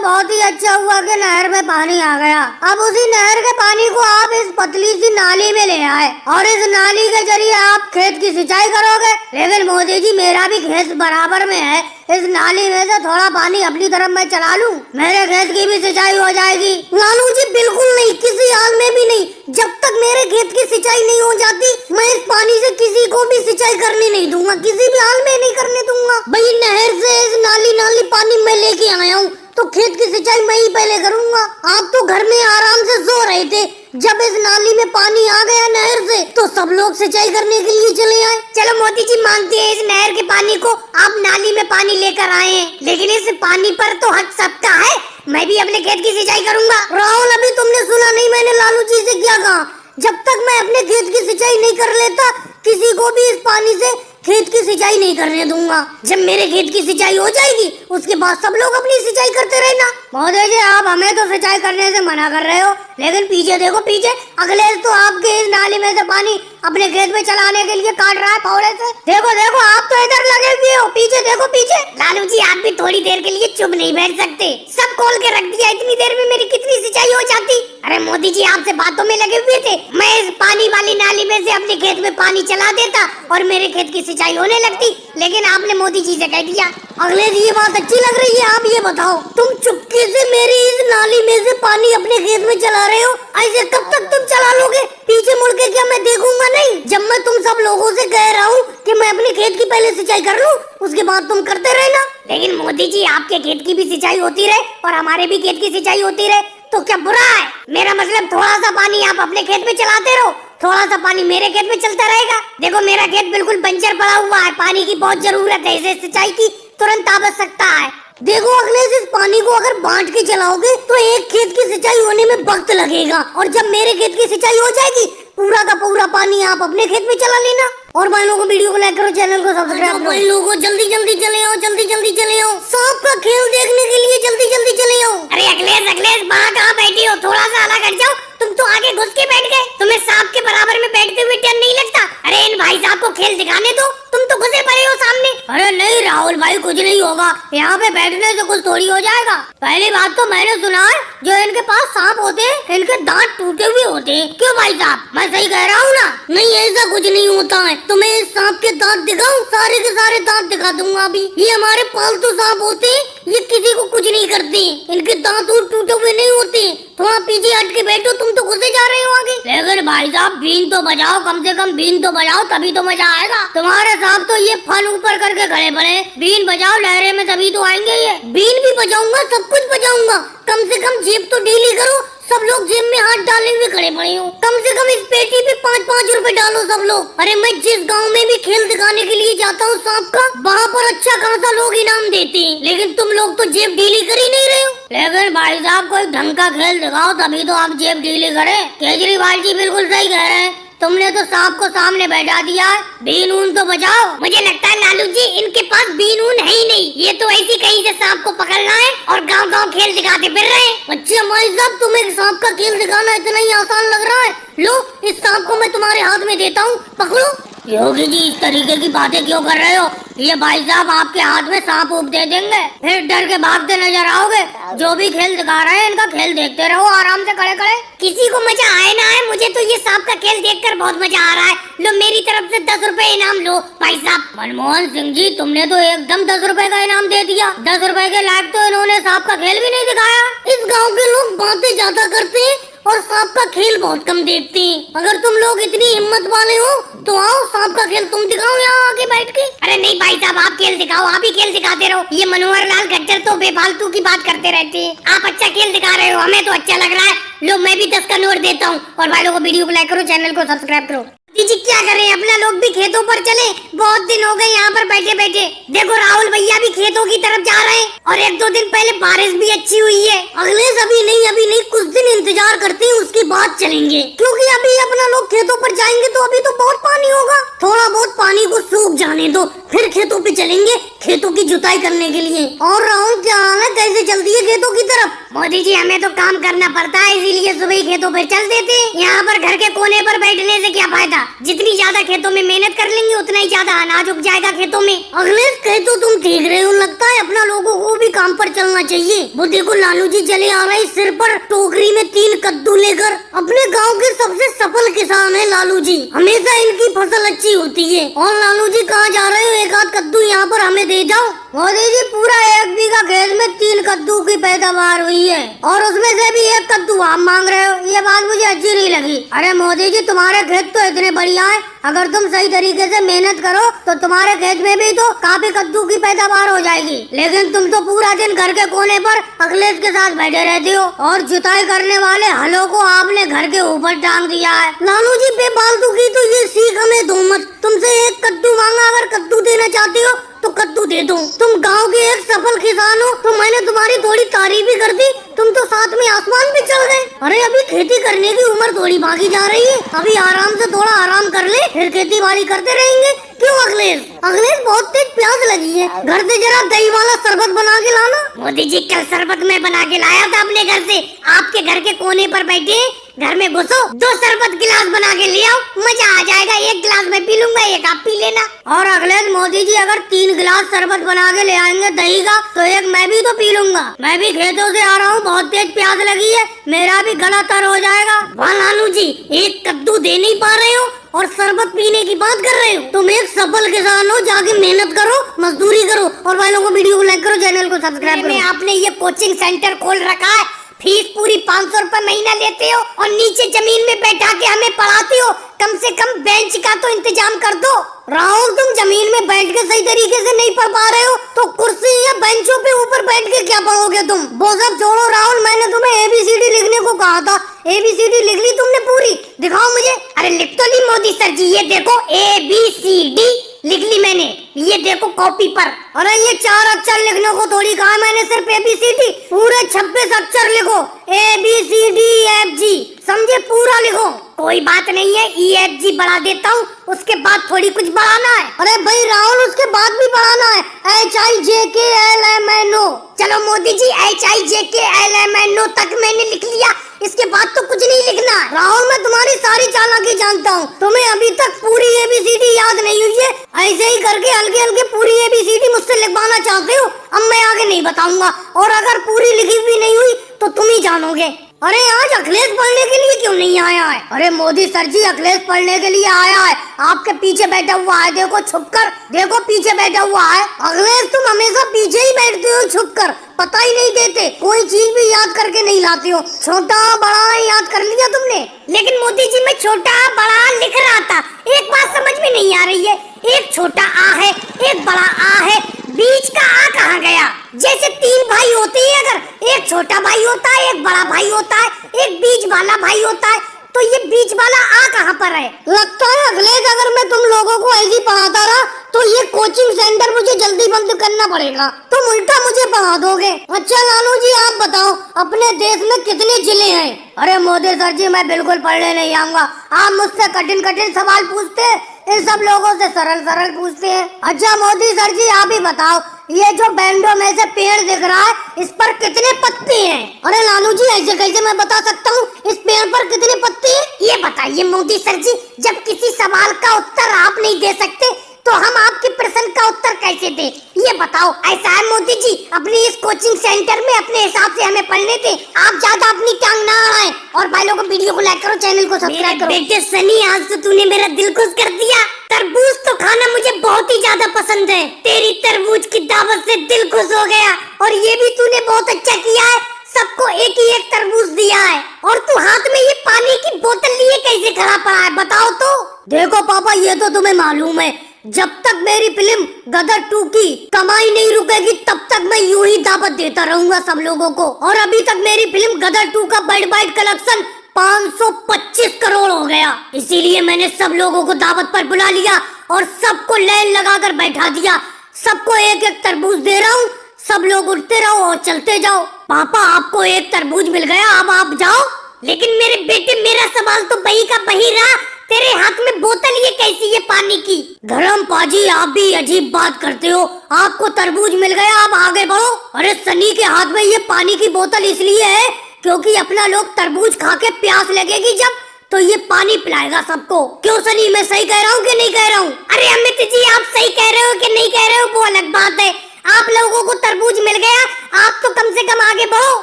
बहुत ही अच्छा हुआ कि नहर में पानी आ गया। अब उसी नहर के पानी को आप इस पतली सी नाली में ले आए और इस नाली के जरिए आप खेत की सिंचाई करोगे। लेकिन मोदी जी मेरा भी खेत बराबर में है, इस नाली में से थोड़ा पानी अपनी तरफ मैं चला लूं, मेरे खेत की भी सिंचाई हो जाएगी। लालू जी बिल्कुल नहीं, किसी हाल में भी नहीं। जब तक मेरे खेत की सिंचाई नहीं हो जाती मैं इस पानी से किसी को भी सिंचाई करने नहीं दूंगा, किसी भी हाल में नहीं करने दूंगा। भाई नहर से इस नाली पानी मैं लेके आया हूँ तो खेत की सिंचाई मैं ही पहले करूंगा। आप तो घर में आराम से सो रहे थे, जब इस नाली में पानी आ गया नहर से तो सब लोग सिंचाई करने के लिए चले आए। चलो मोदी जी मानते हैं इस नहर के पानी को आप नाली में पानी लेकर आए हैं, लेकिन इस पानी पर तो हक सबका है, मैं भी अपने खेत की सिंचाई करूंगा। राहुल अभी तुमने सुना नहीं मैंने लालू जी से क्या कहा, जब तक मैं अपने खेत की सिंचाई नहीं कर लेता किसी को भी इस पानी से खेत की सिंचाई नहीं करने दूंगा। जब मेरे खेत की सिंचाई हो जाएगी उसके बाद सब लोग अपनी सिंचाई करते रहना। महोदय जी आप हमें तो सिंचाई करने से मना कर रहे हो, लेकिन पीछे देखो, पीछे अखिलेश तो आपके इस नाली में से पानी अपने खेत में चलाने के लिए काट रहा है फावड़े से। देखो देखो आप तो इधर लगे हुए हो, पीछे देखो पीछे। लालू जी आप भी थोड़ी देर के लिए चुप नहीं बैठ सकते, सब खोल के रख दिया, इतनी देर में मेरी कितनी सिंचाई हो जाती। अरे मोदी जी आपसे बातों में लगे हुए थे, मैं इस पानी वाली नाली में से अपने खेत में पानी चला देता और मेरे खेत की सिंचाई होने लगती, लेकिन आपने मोदी जी से कह दिया। अखिलेश ये बात अच्छी लग रही है, आप ये बताओ तुम चुपके से मेरी इस नाली में से पानी अपने खेत में चला रहे हो, ऐसे कब तक तुम चला लोगे? पीछे मुड़ के क्या मैं देखूंगा नहीं? जब मैं तुम सब लोगों से कह रहा हूँ कि मैं अपने खेत की पहले सिंचाई कर लूँ उसके बाद तुम करते रहना। लेकिन मोदी जी आपके खेत की भी सिंचाई होती रहे और हमारे भी खेत की सिंचाई होती रहे तो क्या बुरा है? मेरा मतलब थोड़ा सा पानी आप अपने खेत में चलाते रहो, थोड़ा सा पानी मेरे खेत में चलता रहेगा। देखो मेरा खेत बिल्कुल बंजर पड़ा हुआ है, पानी की बहुत जरूरत है, इसे सिंचाई की तुरंत आवश्यकता है। देखो अखिलेश इस पानी को अगर बांट के चलाओगे तो एक खेत की सिंचाई होने में वक्त लगेगा और जब मेरे खेत की सिंचाई हो जाएगी पूरा का पूरा पानी आप अपने खेत में चला लेना। और भाई लोगों वीडियो को लाइक करो, चैनल को सब्सक्राइब करो। भाई लोगों जल्दी जल्दी चले आओ, जल्दी जल्दी चले आओ, सांप का खेल देखने के लिए जल्दी जल्दी चले आओ। अरे अखिलेश वहाँ कहाँ बैठी हो, थोड़ा सा अलग हट जाओ, तुम तो आगे घुस के बैठ गए, तुम्हें सांप के बराबर में बैठते हुए डर नहीं लगता? अरे इन भाई साहब को खेल दिखाने दो, तुम तो घुसे पड़े हो सामने। अरे नहीं राहुल भाई कुछ नहीं होगा, यहाँ पे बैठने से कुछ थोड़ी हो जाएगा। पहली बात तो मैंने सुना है जो इनके पास सांप होते हैं इनके दांत टूटे हुए होते हैं। क्यों भाई साहब मैं सही कह रहा हूँ ना? नहीं ऐसा कुछ नहीं होता है, तुम्हें इस सांप के दांत दिखाऊं? सारे के सारे दांत दिखा दूंगा अभी। ये हमारे पालतू सांप होते हैं, ये किसी को कुछ नहीं करते, इनके दांत टूटे हुए नहीं होते। थोड़ा पीछे हट के बैठो, तुम तो घुसे जा रहे हो आगे। लेकिन भाई साहब बीन तो बजाओ, कम से कम बीन तो बजाओ तभी तो मजा आएगा। तुम्हारे साहब तो ये फन ऊपर करके खड़े पड़े, बीन बजाओ लहरे में तभी तो आएंगे ये। बीन भी बजाऊंगा, सब कुछ बजाऊंगा, कम से कम जेब तो ढीली करो। सब लोग जेब में हाथ डाले हुए खड़े पड़े हो, कम से कम इस पेटी पे 5-5 रुपए डालो सब लोग। अरे मैं जिस गांव में भी खेल दिखाने के लिए जाता हूँ सांप का, वहाँ पर अच्छा खासा लोग इनाम देते हैं, लेकिन तुम लोग तो जेब ढीली कर ही नहीं रहे हो। लेकिन भाई साहब कोई ढंग का खेल दिखाओ तभी तो आप जेब ढीली करे। केजरीवाल जी बिल्कुल सही कह रहे हैं, तुमने तो सांप को सामने बैठा दिया है, बीन ऊन तो बजाओ। मुझे लगता है लालू जी इनके पास बीन ऊन है ही नहीं, ये तो ऐसी कहीं से सांप को पकड़ना है और गांव गांव खेल दिखाते फिर रहे हैं। अच्छा भाई साहब तुम्हें सांप का खेल दिखाना इतना ही आसान लग रहा है? लो इस सांप को मैं तुम्हारे हाथ में देता हूँ, पकड़ो। योगी जी इस तरीके की बातें क्यों कर रहे हो? ये भाई साहब आपके हाथ में सांप ऊप दे देंगे, फिर डर के भागते नजर आओगे। जो भी खेल दिखा रहे हैं इनका खेल देखते रहो आराम से खड़े खड़े। किसी को मजा आए ना आए, मुझे तो ये सांप का खेल देखकर बहुत मजा आ रहा है। लो मेरी तरफ से 10 रुपए इनाम लो भाई साहब। मनमोहन सिंह जी तुमने तो एकदम 10 रुपए का इनाम दे दिया, 10 रुपए के लायक तो इन्होंने सांप का खेल भी नहीं दिखाया। इस गाँव के लोग बातें ज्यादा करते हैं और सांप का खेल बहुत कम देखते हैं। अगर तुम लोग इतनी हिम्मत वाले हो तो आओ सांप का खेल तुम दिखाओ यहाँ आके बैठ के। अरे नहीं भाई साहब आप खेल दिखाओ, आप ही खेल दिखाते रहो। ये मनोहर लाल खट्टर तो बेफालतू की बात करते रहते हैं, आप अच्छा खेल दिखा रहे हो, हमें तो अच्छा लग रहा है। लो मैं भी 10 का नोट देता हूँ। और भाई लोगों को वीडियो को लाइक करो, चैनल को सब्सक्राइब करो। जी क्या करें, अपना लोग भी खेतों पर चले, बहुत दिन हो गए यहाँ पर बैठे बैठे। देखो राहुल भैया भी खेतों की तरफ जा रहे हैं और 1-2 दिन पहले बारिश भी अच्छी हुई है। अखिलेश अभी नहीं कुछ दिन इंतजार करते हैं उसके बाद चलेंगे, क्योंकि अभी अपना लोग खेतों पर जाएंगे तो अभी तो बहुत पानी होगा। थोड़ा बहुत पानी को सूख जाने दो, फिर खेतों पे चलेंगे खेतों की जुताई करने के लिए। और राहुल क्या हाल है, कैसे चलती है खेतों की तरफ? मोदी जी हमें तो काम करना पड़ता है, इसीलिए सुबह ही खेतों पर चल देते हैं। यहाँ पर घर के कोने पर बैठने से क्या फायदा, जितनी ज्यादा खेतों में मेहनत कर लेंगे उतना ही ज्यादा ज्यादा अनाज उग जाएगा खेतों में। अखिलेश कहे तो तुम ठीक रहे हो, लगता है अपना लोगों को भी काम पर चलना चाहिए। वो देखो लालू जी चले आ रहे सिर पर टोकरी में 3 कद्दू लेकर। अपने गांव के सबसे सफल किसान है लालू जी, हमेशा इनकी फसल अच्छी होती है। और लालू जी कहाँ जा रहे हो, एक आध कद्दू यहाँ पर हमें दे जाओ। मोदी जी पूरा 1 बीघा खेत में 3 कद्दू की पैदावार हुई है और उसमें से भी 1 कद्दू आप मांग रहे हो, ये बात मुझे अच्छी नहीं लगी। अरे मोदी जी तुम्हारे खेत तो इतने बढ़िया है, अगर तुम सही तरीके से मेहनत करो तो तुम्हारे खेत में भी तो काफी कद्दू की पैदावार हो जाएगी। लेकिन तुम तो पूरा दिन घर के कोने पर अखिलेश के साथ बैठे रहते हो और जुताई करने वाले हलों को आपने घर के ऊपर टांग दिया है। लालू जी बेफालतू की तो ये सीख हमें दो मत। तुमसे 1 कद्दू मांगा, अगर कद्दू देना चाहती हो तो कद्दू दे दो। तुम गांव के एक सफल किसान हो तो मैंने तुम्हारी थोड़ी तारीफ भी कर दी, तुम तो साथ में आसमान भी चल गए। अरे अभी खेती करने की उम्र थोड़ी भागी जा रही है, अभी आराम से थोड़ा आराम कर ले, फिर खेती बाड़ी करते रहेंगे। क्यों अखिलेश? अखिलेश बहुत तेज प्यास लगी है, घर से जरा दही वाला शरबत बना के लाना। मोदी जी कल शरबत मैं बना के लाया था अपने घर से, आपके घर के कोने पर बैठे घर में घुसो, 2 शरबत गिलास बना के ले आओ, मजा आ जाएगा। 1 गिलास मैं पी लूंगा, 1 आप पी लेना। और अखिलेश मोदी जी अगर 3 गिलास शरबत बना के ले आएंगे दही का तो 1 मैं भी तो पी लूंगा। मैं भी खेतों से आ रहा हूँ, बहुत तेज प्यास लगी है, मेरा भी गला तर हो जाएगा। वाह लालू जी, 1 कद्दू दे नहीं पा रहे हो और शरबत पीने की बात कर रहे हो। तुम एक सफल किसान हो, जाके मेहनत करो, मजदूरी करो और भाई लोगों को वीडियो को लाइक करो, चैनल को सब्सक्राइब करो। आपने ये कोचिंग सेंटर खोल रखा है, फीस पूरी 500 रुपए महीना लेते हो और नीचे जमीन में बैठा के हमें पढ़ाते हो। कम से कम बेंच का तो इंतजाम कर दो। राहुल तुम जमीन में बैठ के सही तरीके से नहीं पढ़ पा रहे हो तो कुर्सी या बेंचों पे ऊपर बैठ के क्या पढ़ोगे तुम? वो सब छोड़ो राहुल, मैंने तुम्हें ABCD लिखने को कहा था, ABCD लिख ली तुमने पूरी? दिखाओ मुझे। अरे लिख तो ली मोदी सर जी, ये देखो ABCD लिख ली मैंने, ये देखो कॉपी पर। अरे ये 4 अक्षर लिखने को थोड़ी कहा मैंने, सिर्फ ABCD पूरे 26 अक्षर लिखो, ABCDEFG, समझे? पूरा लिखो। कोई बात नहीं है, EFG बढ़ा देता हूँ, उसके बाद थोड़ी कुछ बढ़ाना है। अरे भाई राहुल उसके बाद भी बढ़ाना है, HIJKLMNO। चलो मोदी जी HIJKLMNO तक मैंने लिख लिया, इसके बाद तो कुछ नहीं लिखना है। राहुल मैं तुम्हारी सारी चालाकी जानता हूँ, तुम्हें अभी तक पूरी ABCD याद नहीं हुई है, ऐसे ही करके हल्के हल्के पूरी ABCD मुझसे लिखवाना चाहते हो। अब मैं आगे नहीं बताऊंगा और अगर पूरी लिखी भी नहीं हुई तो तुम ही जानोगे। अरे आज अखिलेश पढ़ने के लिए क्यों नहीं आया है? अरे मोदी सर जी अखिलेश पढ़ने के लिए आया है, आपके पीछे बैठा हुआ है, देखो छुपकर, देखो पीछे बैठा हुआ है। अखिलेश तुम हमेशा पीछे ही बैठते हो छुपकर, पता ही नहीं देते, कोई चीज भी याद करके नहीं लाते हो। छोटा बड़ा याद कर लिया तुमने। लेकिन मोदी जी मैं छोटा बड़ा लिख रहा था, एक बात समझ में नहीं आ रही है, एक छोटा आ है, एक बड़ा आ है, बीच का आ कहाँ गया? जैसे 3 भाई होते हैं, अगर एक छोटा भाई होता है, एक बड़ा भाई होता है, एक बीच वाला भाई होता है, तो ये बीच वाला आ कहाँ पर है? लगता है अखिलेश अगर मैं तुम लोगों को ऐसे पढ़ाता रहा तो ये कोचिंग सेंटर मुझे जल्दी बंद करना पड़ेगा, तुम उल्टा मुझे पढ़ा दोगे। अच्छा लालू जी आप बताओ अपने देश में कितने जिले हैं? अरे मोदी सर जी मैं बिल्कुल पढ़ने नहीं आऊंगा, आप मुझसे कठिन कठिन सवाल पूछते हैं, इन सब लोगों से सरल सरल पूछते हैं। अच्छा मोदी सर जी आप ही बताओ, ये जो बैंडो में से पेड़ दिख रहा है इस पर कितने पत्ते हैं? अरे लालू जी ऐसे कैसे मैं बता सकता हूँ इस पेड़ पर कितने पत्ते हैं? ये बताइए मोदी सर जी, जब किसी सवाल का उत्तर आप नहीं दे सकते तो हम आपके प्रश्न का उत्तर कैसे दें? ये बताओ। ऐसा है मोदी जी, अपने इस कोचिंग सेंटर में अपने हिसाब से हमें पढ़ने दें, आप ज्यादा अपनी टांग ना अड़ाएं और भाई लोगों को वीडियो को लाइक करो, चैनल को सब्सक्राइब करो। बेटे सनी आज तो तूने मेरा दिल खुश कर दिया, तरबूज तो खाना मुझे बहुत ही ज्यादा पसंद है, तेरी तरबूज की दावत से दिल खुश हो गया। और ये भी तूने बहुत अच्छा किया है, सबको एक ही एक तरबूज दिया है। और तू हाथ में ये पानी की बोतल लिए कैसे खड़ा पड़ा है बताओ तो? देखो पापा ये तो तुम्हें मालूम है, जब तक मेरी फिल्म गदर 2 की कमाई नहीं रुकेगी तब तक मैं यूं ही दावत देता रहूंगा सब लोगों को। और अभी तक मेरी फिल्म गदर 2 का वर्ल्ड वाइड कलेक्शन 525 करोड़ हो गया, इसीलिए मैंने सब लोगों को दावत पर बुला लिया और सबको लाइन लगाकर बैठा दिया, सबको एक एक तरबूज दे रहा हूँ, सब लोग उठते रहो और चलते जाओ। पापा आपको एक तरबूज मिल गया, अब आप जाओ। लेकिन मेरे बेटे मेरा सवाल तो वही का वही रहा, तेरे हाथ में बोतल ये कैसी है पानी की? धर्म पाजी आप भी अजीब बात करते हो, आपको तरबूज मिल गया आप आगे बढ़ो। अरे सनी के हाथ में ये पानी की बोतल इसलिए है क्योंकि अपना लोग तरबूज खा के प्यास लगेगी जब तो ये पानी पिलाएगा सबको। क्यों सनी, मैं सही कह रहा हूँ कि नहीं कह रहा हूँ? अरे अमित जी, आप सही कह रहे हो कि नहीं कह रहे हो वो अलग बात है। आप लोगों को तरबूज मिल गया, आप तो कम से कम आगे बढ़ो।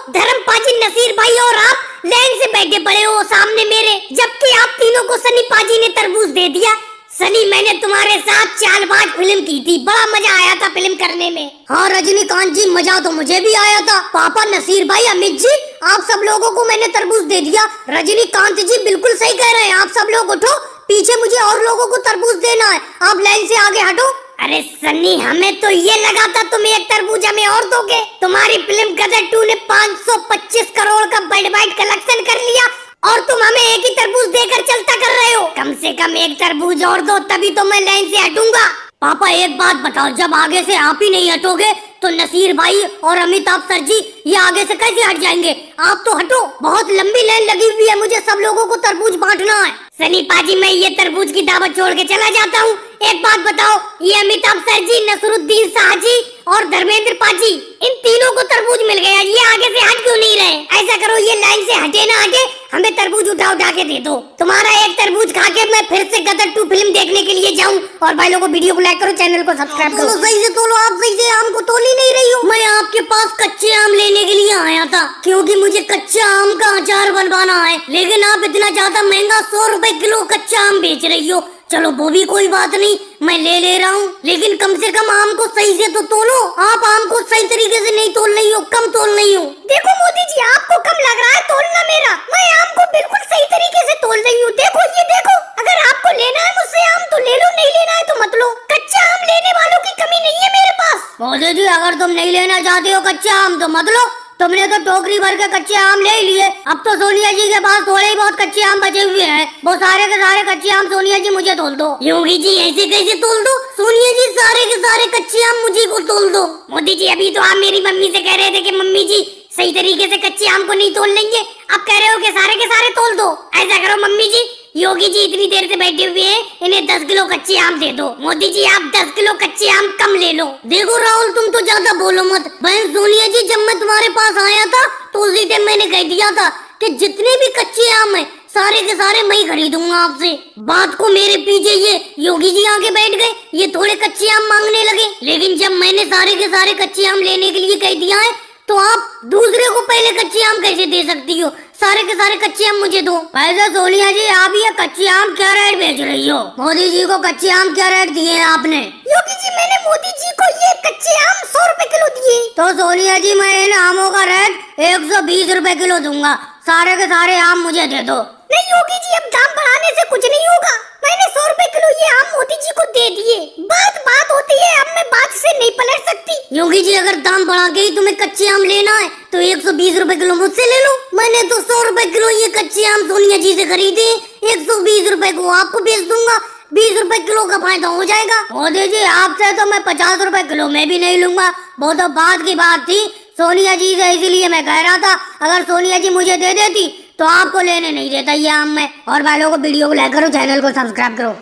धर्म पाजी, नसीर भाई और आप लाइन से बैठे पड़े हो सामने मेरे, जबकि आप तीनों को सनी पाजी ने तरबूज दे दिया। सनी, मैंने तुम्हारे साथ चालबाज फिल्म की थी, बड़ा मजा आया था फिल्म करने में। हाँ रजनीकांत जी, मजा तो मुझे भी आया था। पापा, नसीर भाई, अमित जी, आप सब लोगों को मैंने तरबूज दे दिया। रजनीकांत जी बिल्कुल सही कह रहे हैं, आप सब लोग उठो, पीछे मुझे और लोगों को तरबूज देना है, आप लाइन से आगे हटो। अरे सन्नी, हमें तो ये लगा था तुम एक तरबूज हमें और दोगे। तुम्हारी फिल्म गदर 2 ने 525 करोड़ का वर्ल्ड वाइड कलेक्शन कर लिया और तुम हमें एक ही तरबूज देकर चलता कर रहे हो। कम से कम एक तरबूज और दो, तभी तो मैं लाइन से हटूंगा। पापा एक बात बताओ, जब आगे से आप ही नहीं हटोगे तो नसीर भाई और अमिताभ सर जी ये आगे से कैसे हट जाएंगे? आप तो हटो, बहुत लंबी लाइन लगी हुई है, मुझे सब लोगों को तरबूज बांटना है। सनी पाजी, मैं ये तरबूज की दावत छोड़ के चला जाता हूँ। एक बात बताओ, ये अमिताभ सर जी, नसरुद्दीन शाह जी और धर्मेंद्र पाजी, इन तीनों को तरबूज मिल गया, ये आगे से हट क्यों नहीं रहे? ऐसा करो, ये लाइन से हटे ना हटे, हमें तरबूज उठा उठा के दे दो। तुम्हारा एक तरबूज खा के मैं फिर से गदर 2 फिल्म देखने के लिए जाऊँ। और भाई लोगों, वीडियो को लाइक करो, चैनल को सब्सक्राइब करो। सही से तोलो, आप सही से आम को तोल ही नहीं रही हो। मैं आपके पास कच्चे आम लेने के लिए आया था, क्योंकि मुझे कच्चा आम का अचार बनवाना है, लेकिन आप इतना ज्यादा महंगा 100 रुपए किलो कच्चा आम बेच रही हो। चलो वो भी कोई बात नहीं, मैं ले रहा हूँ, लेकिन कम से कम आम को सही से तो तोलो। आप आम को सही तरीके से नहीं तोल रही हो, कम तोल रही हो। देखो मोदी जी, आपको कम लग रहा है तोलना मेरा, मैं आम को बिल्कुल सही तरीके से तोल रही हूँ। देखो ये देखो, अगर आपको लेना है मुझसे आम तो ले लो, नहीं लेना है तो मत लो। कच्चा आम लेने वालों की कमी नहीं है मेरे पास। मोदी जी, अगर तुम नहीं लेना चाहते हो कच्चा आम तो मत लो, तुमने तो टोकरी भर के कच्चे आम ले लिए। अब तो सोनिया जी के पास थोड़े ही बहुत कच्चे आम बचे हुए हैं, वो सारे के सारे कच्चे आम सोनिया जी मुझे तोल दो। योगी जी, ऐसे कैसे तोल दो? सोनिया जी, सारे के सारे कच्चे आम मुझे को तोल दो। मोदी जी, अभी तो आप मेरी मम्मी से कह रहे थे कि मम्मी जी सही तरीके से कच्चे आम को नहीं तोल लेंगे, अब कह रहे हो कि सारे के सारे तोल दो। ऐसा करो मम्मी जी, योगी जी इतनी देर से बैठे हुए हैं, इन्हें 10 किलो कच्चे आम दे दो। मोदी जी, आप 10 किलो कच्चे आम कम ले लो। देखो राहुल, तुम तो ज्यादा बोलो मत। बहन सोनिया जी, जब मैं तुम्हारे पास आया था तो उसी टाइम मैंने कह दिया था कि जितने भी कच्चे आम है सारे के सारे मैं ही खरीदूंगा आपसे। बात को मेरे पीछे ये योगी जी आके बैठ गए, ये थोड़े कच्चे आम मांगने लगे, लेकिन जब मैंने सारे के सारे कच्चे आम लेने के लिए कह दिया है तो आप दूसरे को पहले कच्चे आम कैसे दे सकती हो? सारे के सारे कच्चे आम मुझे दो। वैसे सोनिया जी, आप ये कच्चे आम क्या रेट बेच रही हो? मोदी जी को कच्चे आम क्या रेट दिए हैं आपने? योगी जी, मैंने मोदी जी को ये कच्चे आम 100 रुपए किलो दिए। तो सोनिया जी, मैं इन आमों का रेट 120 रुपए किलो दूंगा, सारे के सारे आम मुझे दे दो। नहीं योगी जी, अब दाम बढ़ाने से कुछ नहीं होगा, मैंने 100 रुपए किलो ये आम मोदी जी को दे दिए। बात होती है, अब मैं बात से नहीं पलट सकती। योगी जी, अगर दाम बढ़ा के ही तुम्हें कच्चे आम लेना है तो 120 रुपए किलो मुझसे ले लो। मैंने तो 100 रुपए किलो ये कच्चे आम सोनिया जी से खरीदे, 120 रुपए को आपको बेच दूंगा, 20 रुपए किलो का फायदा हो जाएगा। मोदी जी, आपसे तो मैं 50 रुपए किलो में भी नहीं लूंगा, वो तो बात की बात थी सोनिया जी से, इसीलिए मैं कह रहा था अगर सोनिया जी मुझे दे देती तो आपको लेने नहीं देता ये आम में। और भाई लोगों को वीडियो को लाइक करो, चैनल को सब्सक्राइब करो।